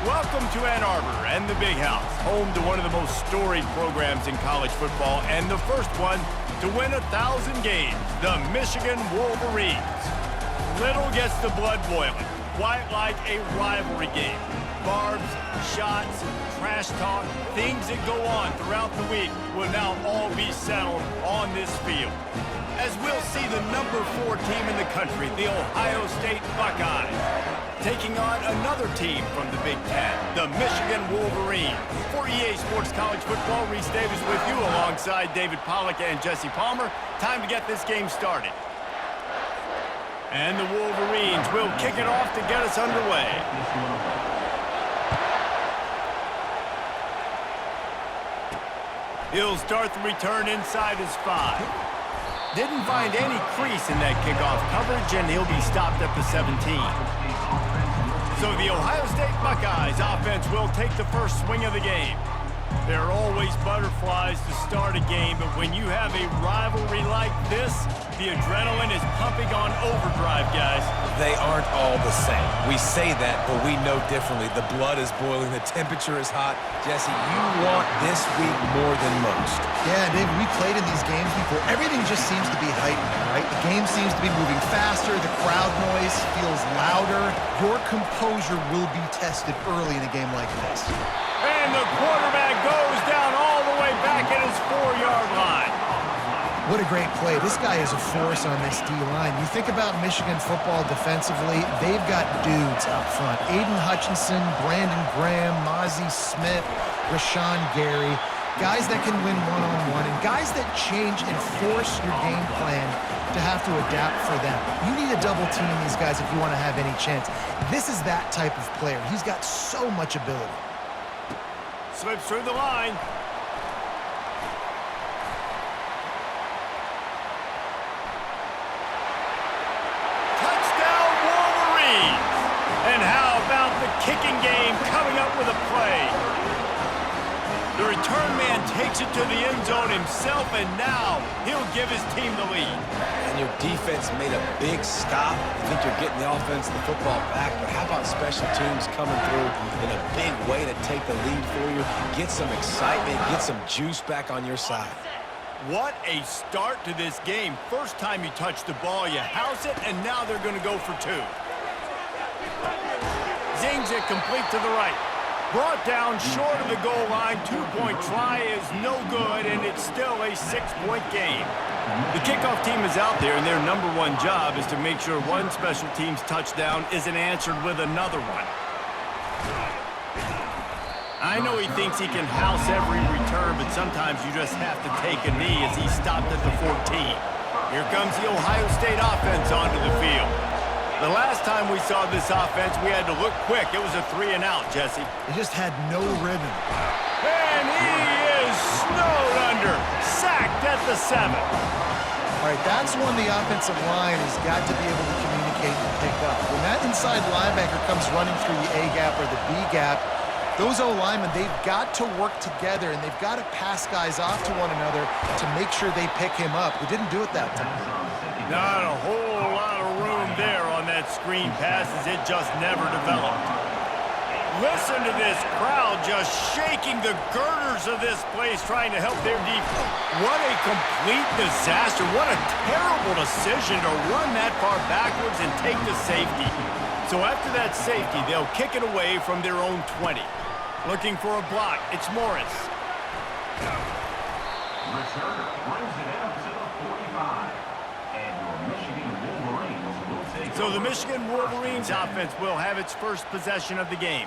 Welcome to Ann Arbor and the Big House, home to one of the most storied programs in college football and the first one to win 1,000 games, the Michigan Wolverines. Little gets the blood boiling, quite like a rivalry game. Barbs, shots, trash talk, things that go on throughout the week will now all be settled on this field. As we'll see the number 4 team in the country, the Ohio State Buckeyes, taking on another team from the Big Ten, the Michigan Wolverines. For EA Sports College Football, Reese Davis with you alongside David Pollack and Jesse Palmer. Time to get this game started. And the Wolverines will kick it off to get us underway. He'll start the return inside his 5. Didn't find any crease in that kickoff coverage, and he'll be stopped at the 17. So the Ohio State Buckeyes offense will take the first swing of the game. There are always butterflies to start a game, but when you have a rivalry like this, the adrenaline is pumping on overdrive, guys. They aren't all the same. We say that, but we know differently. The blood is boiling. The temperature is hot. Jesse, you want this week more than most. Yeah, David, we played in these games before. Everything just seems to be heightened, right? The game seems to be moving faster. The crowd noise feels louder. Your composure will be tested early in a game like this. And the quarterback goes down all the way back at his 4-yard line. What a great play. This guy is a force on this D-line. You think about Michigan football defensively, they've got dudes up front. Aiden Hutchinson, Brandon Graham, Mozzie Smith, Rashawn Gary. Guys that can win one-on-one and guys that change and force your game plan to have to adapt for them. You need to double team these guys if you want to have any chance. This is that type of player. He's got so much ability. Slips through the line. Touchdown Wolverines! And how about the kicking game coming up with a play? The return man takes it to the end zone himself, and now he'll give his team the lead. And your defense made a big stop. I think you're getting the offense the football back, but how about special teams coming through in a big way to take the lead for you, get some excitement, get some juice back on your side. What a start to this game. First time you touch the ball, you house it, and now they're going to go for 2. Zings it complete to the right. Brought down short of the goal line. 2-point try is no good, and it's still a 6-point game. The kickoff team is out there, and their number 1 job is to make sure one special teams touchdown isn't answered with another one. I know he thinks he can house every return, but sometimes you just have to take a knee as he stopped at the 14. Here comes the Ohio State offense onto the field. The last time we saw this offense, we had to look quick. It was a 3-and-out, Jesse. They just had no rhythm. And he is snowed under. Sacked at the 7. All right, that's when the offensive line has got to be able to communicate and pick up. When that inside linebacker comes running through the A-gap or the B-gap, those O-linemen, they've got to work together, and they've got to pass guys off to one another to make sure they pick him up. We didn't do it that time. Not a whole lot of room there on that screen pass as it just never developed. Listen to this crowd just shaking the girders of this place trying to help their defense. What a complete disaster. What a terrible decision to run that far backwards and take the safety. So after that safety, they'll kick it away from their own 20. Looking for a block. It's Morris. Returner brings it out to the 45. And your Michigan Wolverines will take So the Michigan Wolverines offense will have its first possession of the game.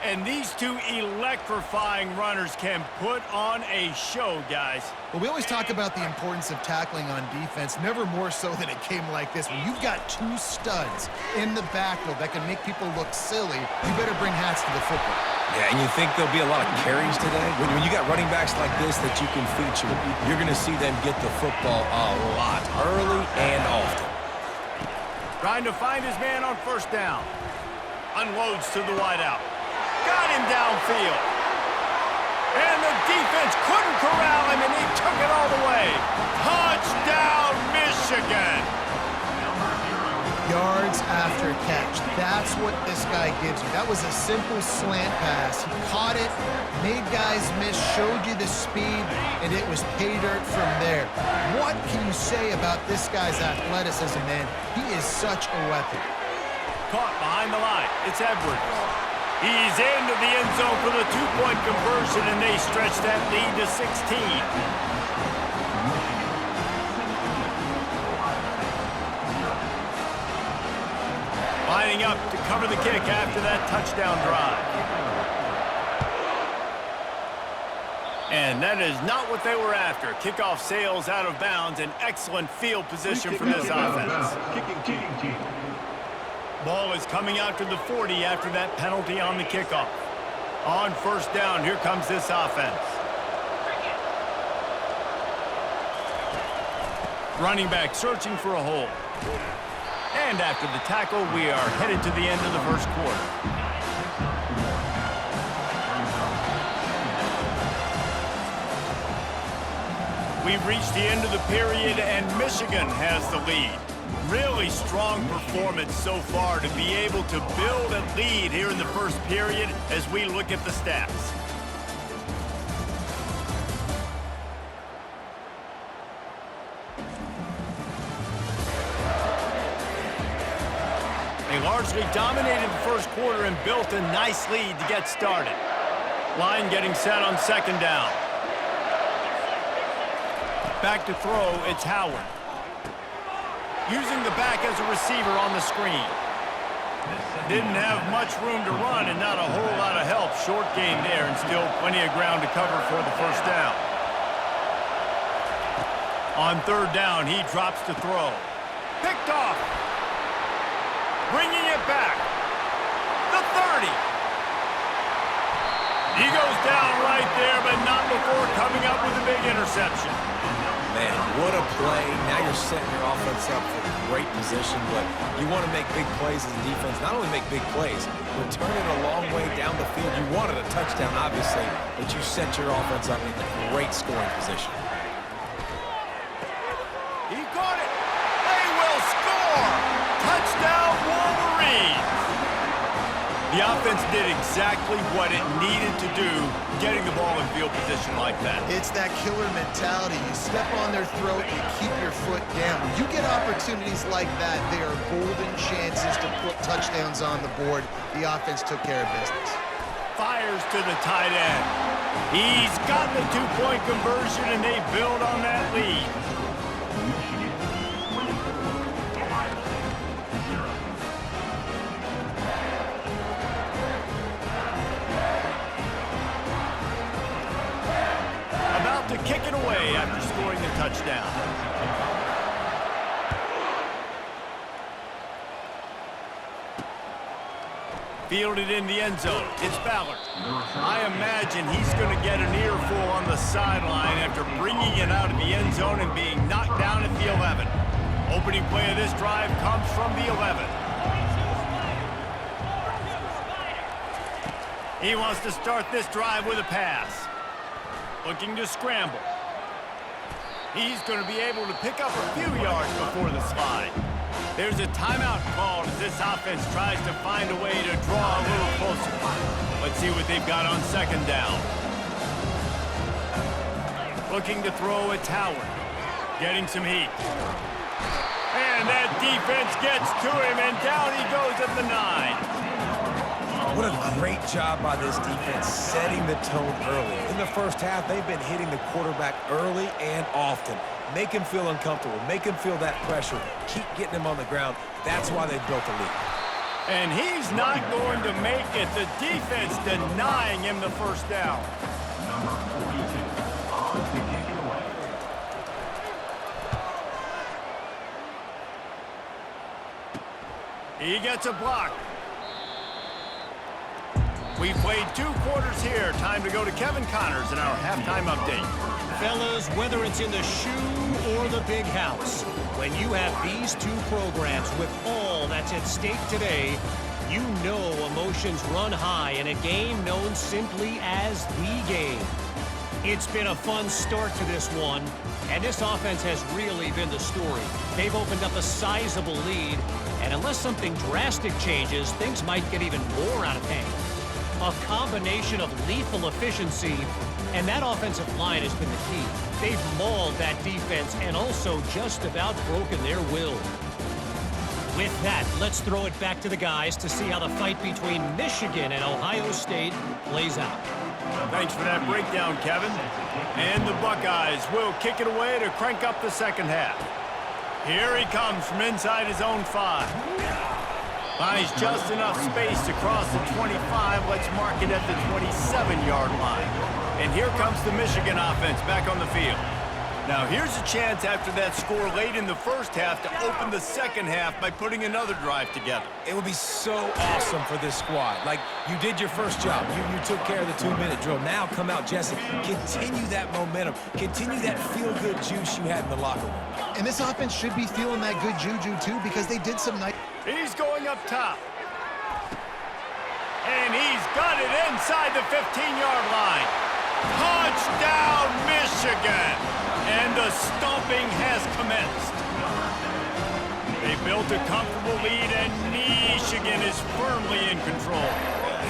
And these 2 electrifying runners can put on a show, guys. Well, we always talk about the importance of tackling on defense, never more so than a game like this. When you've got 2 studs in the backfield that can make people look silly, you better bring hats to the football. Yeah, and you think there'll be a lot of carries today? When you got running backs like this that you can feature, you're going to see them get the football a lot, early and often. Trying to find his man on first down. Unloads to the wideout. Got him downfield. And the defense couldn't corral him, and he took it all the way. Touchdown, Michigan. yards after a catch. That's what this guy gives you. That was a simple slant pass. He caught it, made guys miss, showed you the speed, and it was pay dirt from there. What can you say about this guy's athleticism, man? He is such a weapon. Caught behind the line. It's Edwards. He's into the end zone for the two-point conversion, and they stretch that lead to 16. Lining up to cover the kick after that touchdown drive. And that is not what they were after. Kickoff sails out of bounds. An excellent field position for this offense. Ball is coming out to the 40 after that penalty on the kickoff. On first down, here comes this offense. Running back searching for a hole. And after the tackle, we are headed to the end of the first quarter. We've reached the end of the period, and Michigan has the lead. Really strong performance so far to be able to build a lead here in the first period as we look at the stats. They largely dominated the first quarter and built a nice lead to get started. Line getting set on second down. Back to throw, it's Howard. Using the back as a receiver on the screen. Didn't have much room to run and not a whole lot of help. Short gain there and still plenty of ground to cover for the first down. On third down, he drops to throw. Picked off. Bringing it back. The 30. He goes down right there, but not before coming up with a big interception. Man, what a play. Now you're setting your offense up for great position, but you want to make big plays as a defense. Not only make big plays, return it a long way down the field. You wanted a touchdown, obviously, but you set your offense up in great scoring position. He caught it. They will score. Touchdown, Wolverines. The offense did exactly what it needed to do, getting the ball in field position like that. It's that killer mentality. You step on their throat, you keep your foot down. When you get opportunities like that, they are golden chances to put touchdowns on the board. The offense took care of business. Fires to the tight end. He's gotten the two-point conversion, and they build on that lead. To kick it away after scoring the touchdown. Fielded in the end zone. It's Ballard. I imagine he's going to get an earful on the sideline after bringing it out of the end zone and being knocked down at the 11. Opening play of this drive comes from the 11. He wants to start this drive with a pass. Looking to scramble. He's going to be able to pick up a few yards before the slide. There's a timeout called as this offense tries to find a way to draw a little closer. Let's see what they've got on second down. Looking to throw, it's Howard. Getting some heat. And that defense gets to him, and down he goes at the 9. What a great job by this defense setting the tone early. In the first half, they've been hitting the quarterback early and often. Make him feel uncomfortable. Make him feel that pressure. Keep getting him on the ground. That's why they built the lead. And he's not going to make it. The defense denying him the first down. Number 42 on to kick it away. He gets a block. We've played 2 quarters here. Time to go to Kevin Connors in our halftime update. Fellas, whether it's in the shoe or the big house, when you have these 2 programs with all that's at stake today, you know emotions run high in a game known simply as the game. It's been a fun start to this one, and this offense has really been the story. They've opened up a sizable lead, And unless something drastic changes, things might get even more out of hand. A combination of lethal efficiency, and that offensive line has been the key. They've mauled that defense and also just about broken their will. With that, let's throw it back to the guys to see how the fight between Michigan and Ohio State plays out. Thanks for that breakdown, Kevin. And the Buckeyes will kick it away to crank up the second half. Here he comes from inside his own 5. Finds just enough space to cross the 25. Let's mark it at the 27-yard line. And here comes the Michigan offense back on the field. Now here's a chance after that score late in the first half to open the second half by putting another drive together. It would be so awesome for this squad. Like, you did your first job. You took care of the 2-minute drill. Now come out, Jesse. Continue that momentum. Continue that feel-good juice you had in the locker room. And this offense should be feeling that good juju, too, because they did some nice... He's going up top. And he's got it inside the 15-yard line. Touchdown, Michigan! And the stomping has commenced. They built a comfortable lead, and Michigan is firmly in control.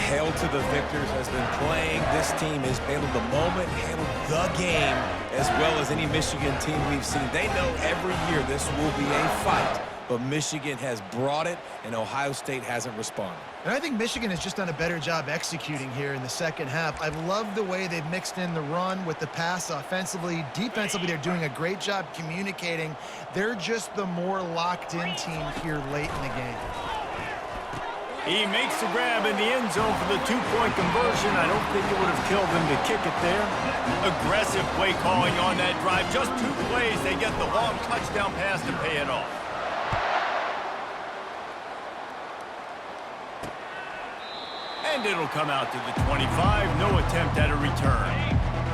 Hail to the victors has been playing. This team has handled the moment, handled the game, as well as any Michigan team we've seen. They know every year this will be a fight, but Michigan has brought it, and Ohio State hasn't responded. And I think Michigan has just done a better job executing here in the second half. I love the way they've mixed in the run with the pass offensively. Defensively, they're doing a great job communicating. They're just the more locked-in team here late in the game. He makes the grab in the end zone for the 2-point conversion. I don't think it would have killed him to kick it there. Aggressive play calling on that drive. Just 2 plays, they get the long touchdown pass to pay it off. And it'll come out to the 25. No attempt at a return.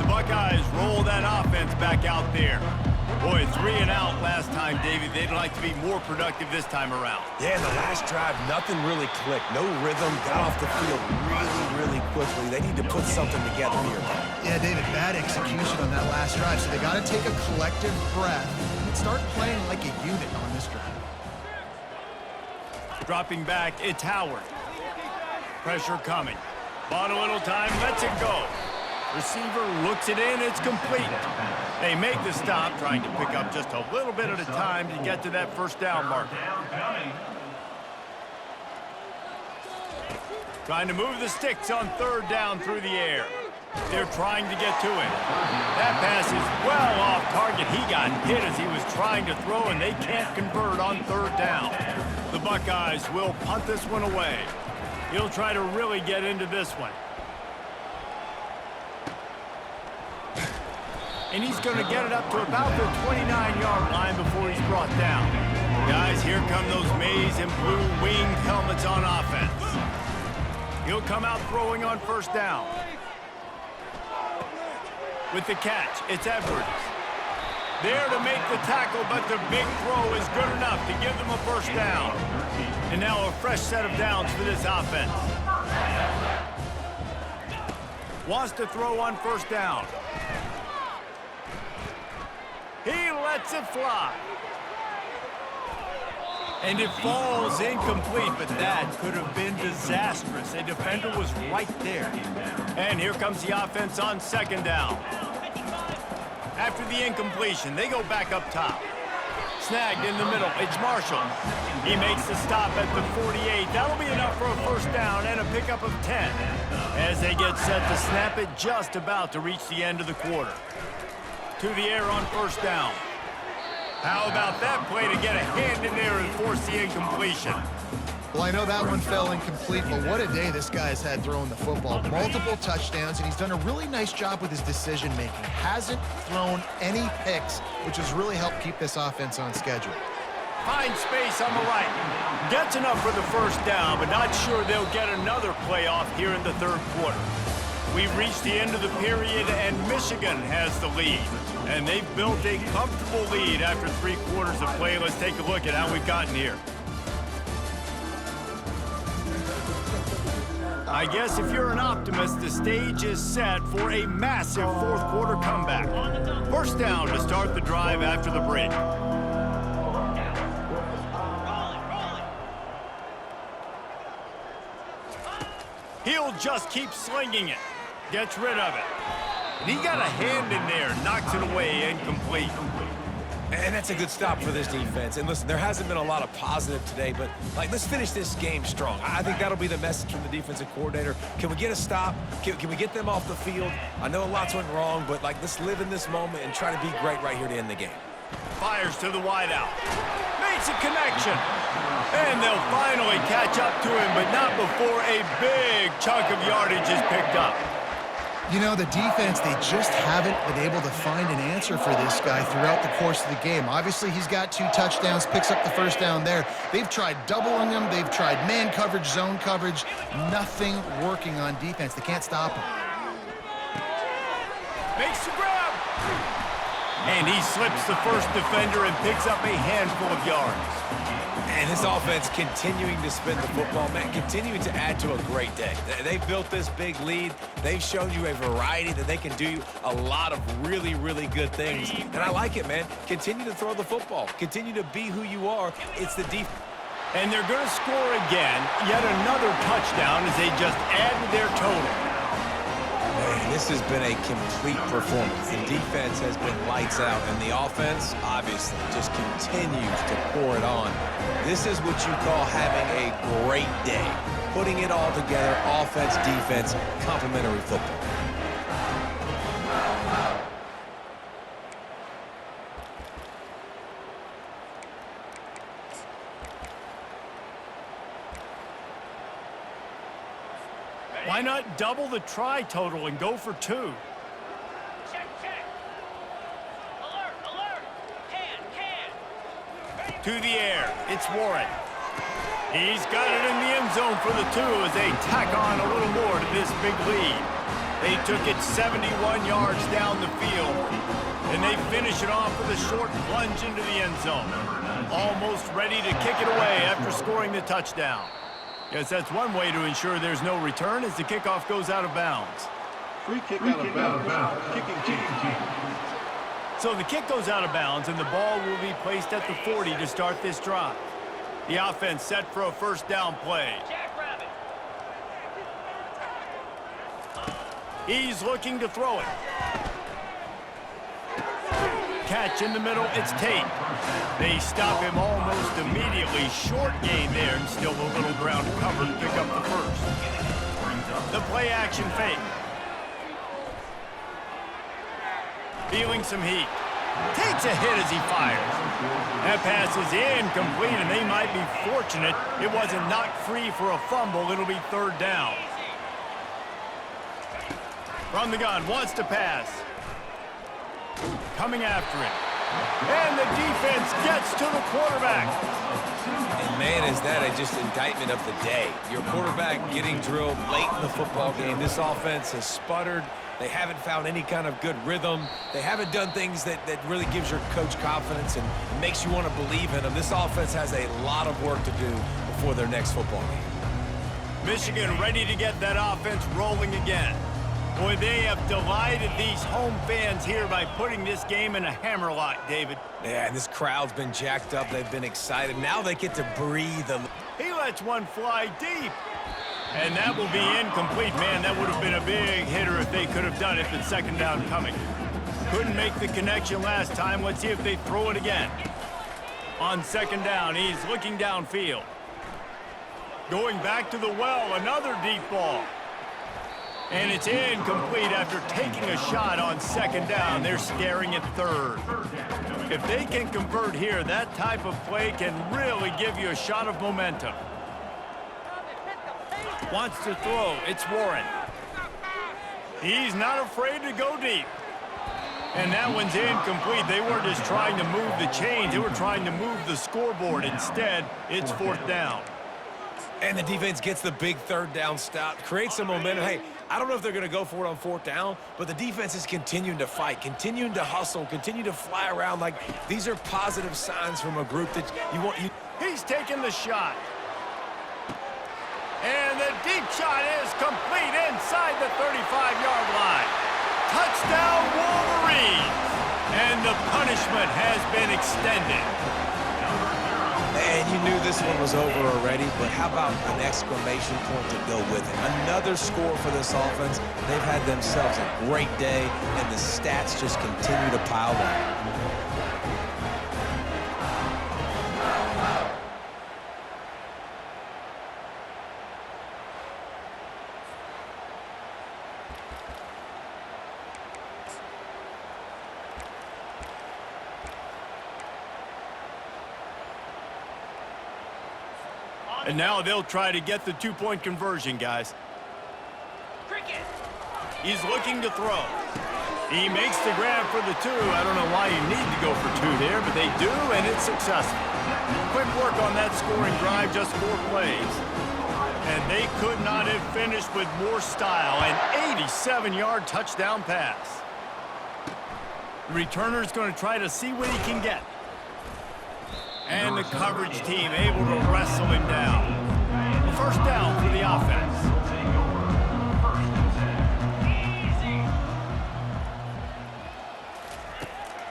The Buckeyes roll that offense back out there. Boy, 3 and out last time, David. They'd like to be more productive this time around. Yeah, in the last drive, nothing really clicked. No rhythm, got off the field really quickly. They need to put something together here. Yeah, David, bad execution on that last drive, so they got to take a collective breath and start playing like a unit on this drive. Dropping back, it's Howard. Pressure coming. Bought a little time, lets it go. Receiver looks it in, it's complete. They make the stop, trying to pick up just a little bit at a time to get to that first down marker. Trying to move the sticks on 3rd down through the air. They're trying to get to it. That pass is well off target. He got hit as he was trying to throw, and they can't convert on 3rd down. The Buckeyes will punt this one away. He'll try to really get into this one. And he's going to get it up to about the 29-yard line before he's brought down. Guys, here come those maize and blue winged helmets on offense. He'll come out throwing on 1st down. With the catch, it's Edwards. There to make the tackle, but the big throw is good enough to give them a 1st down. And now a fresh set of downs for this offense. Wants to throw on 1st down. He lets it fly. And it falls incomplete, but that could have been disastrous. A defender was right there. And here comes the offense on 2nd down. After the incompletion, they go back up top. Snagged in the middle, it's Marshall. He makes the stop at the 48. That'll be enough for a 1st down and a pickup of 10. As they get set to snap it, just about to reach the end of the quarter. To the air on 1st down. How about that play to get a hand in there and force the incompletion? Well, I know that one fell incomplete, but what a day this guy's had throwing the football. Multiple touchdowns, and he's done a really nice job with his decision-making. Hasn't thrown any picks, which has really helped keep this offense on schedule. Finds space on the right. Gets enough for the 1st down, but not sure they'll get another playoff here in the 3rd quarter. We've reached the end of the period, and Michigan has the lead. And they've built a comfortable lead after 3 quarters of play. Let's take a look at how we've gotten here. I guess if you're an optimist, the stage is set for a massive 4th quarter comeback. 1st down to start the drive after the break. He'll just keep slinging it. Gets rid of it. And he got a hand in there, knocks it away, incomplete. And that's a good stop for this defense. And listen, there hasn't been a lot of positive today, but let's finish this game strong. I think that'll be the message from the defensive coordinator. Can we get a stop? Can we get them off the field? I know lots went wrong, but let's live in this moment and try to be great right here to end the game. Fires to the wideout. Makes a connection. And they'll finally catch up to him, but not before a big chunk of yardage is picked up. You know, the defense, they just haven't been able to find an answer for this guy throughout the course of the game. Obviously, he's got 2 touchdowns, picks up the first down there. They've tried doubling him. They've tried man coverage, zone coverage. Nothing working on defense. They can't stop him. Makes the grab. And he slips the first defender and picks up a handful of yards. And this offense continuing to spin the football, man, continuing to add to a great day. They've built this big lead. They've shown you a variety that they can do a lot of really, really good things. And I like it, man. Continue to throw the football. Continue to be who you are. It's the defense. And they're going to score again. Yet another touchdown as they just add to their total. Man, this has been a complete performance. The defense has been lights out, and the offense, obviously, just continues to pour it on. This is what you call having a great day. Putting it all together, offense, defense, complementary football. Why not double the try total and go for 2? Check, check. Alert, alert. Can. To the air, it's Warren. He's got it in the end zone for the 2 as they tack on a little more to this big lead. They took it 71 yards down the field, and they finish it off with a short plunge into the end zone. Almost ready to kick it away after scoring the touchdown. Guess that's one way to ensure there's no return as the kickoff goes out of bounds. Free kick out of bounds. Kicking team. So the kick goes out of bounds, and the ball will be placed at the 40 to start this drive. The offense set for a first down play. Jackrabbit. He's looking to throw it. Catch in the middle, it's Tate. They stop him almost immediately. Short gain there, and still a little ground to cover to pick up the first. The play action fake. Feeling some heat. Takes a hit as he fires. That pass is incomplete, and they might be fortunate it wasn't knocked free for a fumble. It'll be third down. From the gun, wants to pass. Coming after it. And the defense gets to the quarterback. And man, is that just indictment of the day. Your quarterback getting drilled late in the football game. This offense has sputtered. They haven't found any kind of good rhythm. They haven't done things that really gives your coach confidence and makes you want to believe in them. This offense has a lot of work to do before their next football game. Michigan ready to get that offense rolling again. Boy, they have delighted these home fans here by putting this game in a hammerlock, David. Yeah, and this crowd's been jacked up. They've been excited. Now they get to breathe. He lets one fly deep. And that will be incomplete. Man, that would have been a big hitter if they could have done it, but second down coming. Couldn't make the connection last time. Let's see if they throw it again. On second down, he's looking downfield. Going back to the well, another deep ball. And it's incomplete after taking a shot on second down. They're staring at third. If they can convert here, that type of play can really give you a shot of momentum. Wants to throw. It's Warren. He's not afraid to go deep. And that one's incomplete. They weren't just trying to move the chains. They were trying to move the scoreboard. Instead, it's fourth down. And the defense gets the big third down stop, creates some momentum. Hey, I don't know if they're going to go for it on fourth down, but the defense is continuing to fight, continuing to hustle, continue to fly around. Like, these are positive signs from a group that you want. He's taking the shot. And the deep shot is complete inside the 35-yard line. Touchdown, Wolverines! And the punishment has been extended. And you knew this one was over already, but how about an exclamation point to go with it? Another score for this offense. They've had themselves a great day, and the stats just continue to pile on. And now they'll try to get the two-point conversion, guys. Cricket. He's looking to throw. He makes the grab for the two. I don't know why you need to go for two there, but they do, and it's successful. Quick work on that scoring drive, just 4 plays. And they could not have finished with more style. An 87-yard touchdown pass. The returner's going to try to see what he can get. And the coverage team able to wrestle him down. A first down for the offense.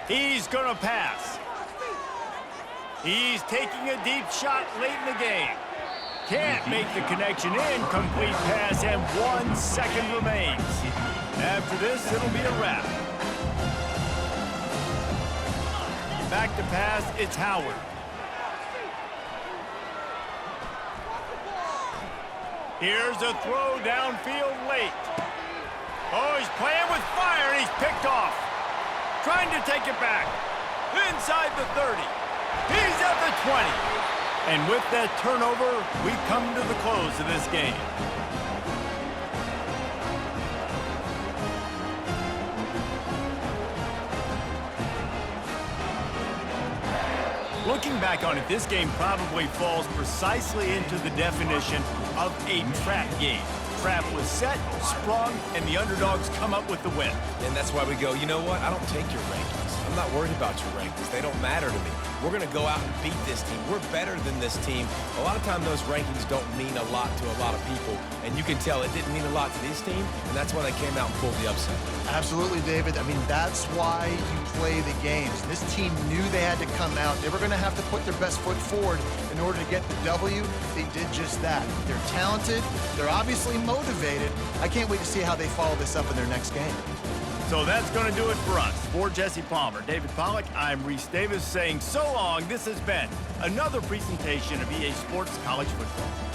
He's going to pass. He's taking a deep shot late in the game. Can't make the connection. Incomplete pass, and 1 second remains. After this, it'll be a wrap. Back to pass, it's Howard. Here's a throw downfield late. Oh, he's playing with fire, and he's picked off. Trying to take it back. Inside the 30. He's at the 20. And with that turnover, we come to the close of this game. Looking back on it, this game probably falls precisely into the definition of a trap game. Trap was set, sprung, and the underdogs come up with the win. And that's why we go, you know what? I don't take your rankings. I'm not worried about your rankings. They don't matter to me. We're going to go out and beat this team. We're better than this team. A lot of time those rankings don't mean a lot to a lot of people, and you can tell it didn't mean a lot to this team, and that's why they came out and pulled the upset. Absolutely, David. I mean, that's why you play the games. This team knew they had to come out. They were going to have to put their best foot forward in order to get the W. They did just that. They're talented. They're obviously motivated. I can't wait to see how they follow this up in their next game. So that's going to do it for us. For Jesse Palmer, David Pollack, I'm Reese Davis saying so long. This has been another presentation of EA Sports College Football.